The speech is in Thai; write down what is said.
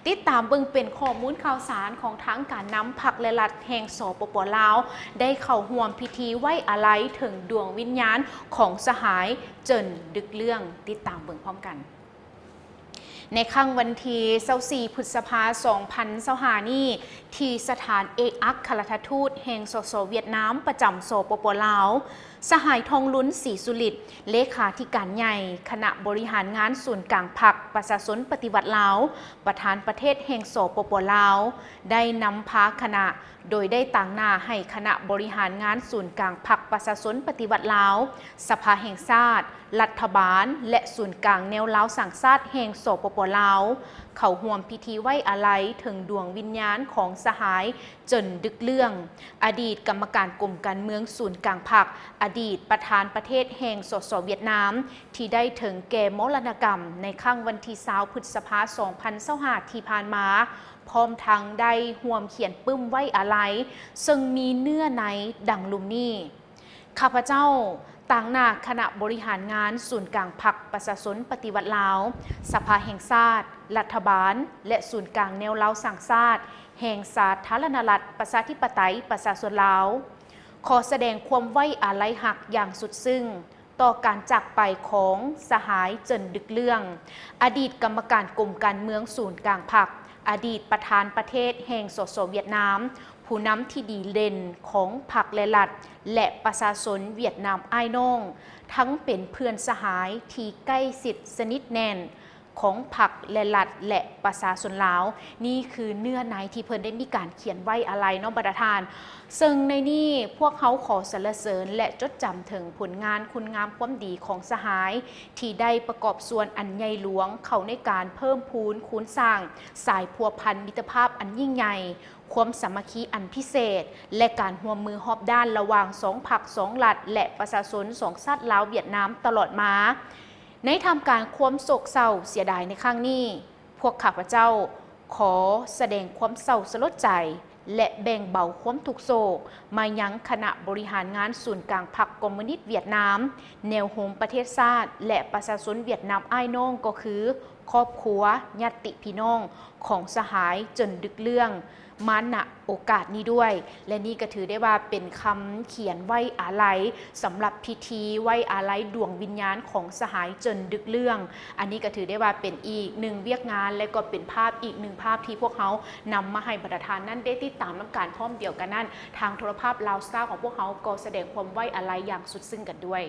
ติดตามเบิ่งเป็นข้อมูลข่าวสารของทั้งการนำพรรคและรัฐแห่งสปป.ลาวได้เข้าร่วมพิธีไว้อาลัยถึงดวงวิญญาณของสหายเจินดึกเรื่องติดตามเบิ่งพร้อมกันในครั้งวันที่24 พฤษภาคม 2025 นี้ที่สถานเอกอัครราชทูตแห่งสสเวียดนามประจำสปป.ลาวสหายทองลุ้นศรีสุริตเลขาธิการใหญ่คณะบริหารงานศูนย์กลางพรรคประชาชนปฏิวัติลาวประธานประเทศแห่งสปป.ลาวได้นำพาคณะโดยได้ต่างหน้าให้คณะบริหารงานศูนย์กลางพรรคประชาชนปฏิวัติลาวสภาแห่งชาติรัฐบาลและศูนย์กลางแนวลาวสังชาติแห่งสปป.ลาวเข้าร่วมพิธีไว้อาลัยถึงดวงวิญญาณของสหายเจินดึกเรื่องอดีตกรรมการกรมการเมืองศูนย์กลางพรรคอดีตประธานประเทศแห่งสสเวียดนามที่ได้ถึงแก่มรณกรรมในครั้งวันที่20 พฤษภาคม 2025 ที่ผ่านมาพร้อมทั้งได้ร่วมเขียนปึ้มไว้อาลัยซึ่งมีเนื้อในดังลุมนี้ข้าพเจ้าต่างหน้าคณะบริหารงานศูนย์กลางพรรคประชาชนปฏิวัติลาวสภาแห่งชาติรัฐบาลและศูนย์กลางแนวลาวสังชาติแห่งสาธารณรัฐประชาธิปไตยประชาชนลาวขอแสดงความไว้อาลัยหักอย่างสุดซึ้งต่อการจากไปของสหายเจินดึกเรื่องอดีตกรรมการกรมการเมืองศูนย์กลางพรรคอดีตประธานประเทศแห่งสสเวียดนามผู้นำที่ดีเด่นของพรรคและรัฐและประชาชนเวียดนามอ้ายน้องทั้งเป็นเพื่อนสหายที่ใกล้ชิดสนิทแน่นของพรรคและรัฐและประชาชนลาวนี่คือเนื้อในที่เพิ่นได้มีการเขียนไว้อาลัยน้องประธานซึ่งในนี้พวกเขาขอสรรเสริญและจดจำถึงผลงานคุณงามความดีของสหายที่ได้ประกอบส่วนอันใหญ่หลวงเข้าในการเพิ่มพูนคูณสร้างสายพัวพันมิตรภาพอันยิ่งใหญ่ความสามัคคีอันพิเศษและการร่วมมือรอบด้านระหว่างสองพรรคสองรัฐและประชาชนสองชาติลาวเวียดนามตลอดมาในทำการความโศกเศร้าเสียดายในครั้งนี้พวกข้าพเจ้าขอแสดงความเศร้าสลดใจและแบ่งเบาความทุกโศกมายังคณะบริหารงานศูนย์กลางพรรคคอมมิวนิสต์เวียดนามแนวโฮมประเทศชาติและประชาชนเวียดนามอ้ายน้องก็คือครอบครัวญาติพี่น้องของสหายเจินดึกเรื่องมาณโอกาสนี้ด้วยและนี่ก็ถือได้ว่าเป็นคำเขียนไว้อาลัยสำหรับพิธีไว้อาลัยดวงวิญญาณของสหายเจินดึกเรื่องอันนี้ก็ถือได้ว่าเป็นอีกหนึ่งเวียกงานและก็เป็นภาพอีกหนึ่งภาพที่พวกเขานำมาให้ประธานนั่นได้ติดตามน้ำการพร้อมเดียวกันนั่นทางโทรภาพลาวสตาร์ของพวกเขาก็แสดงความไว้อาลัยอย่างสุดซึ้งกันด้วย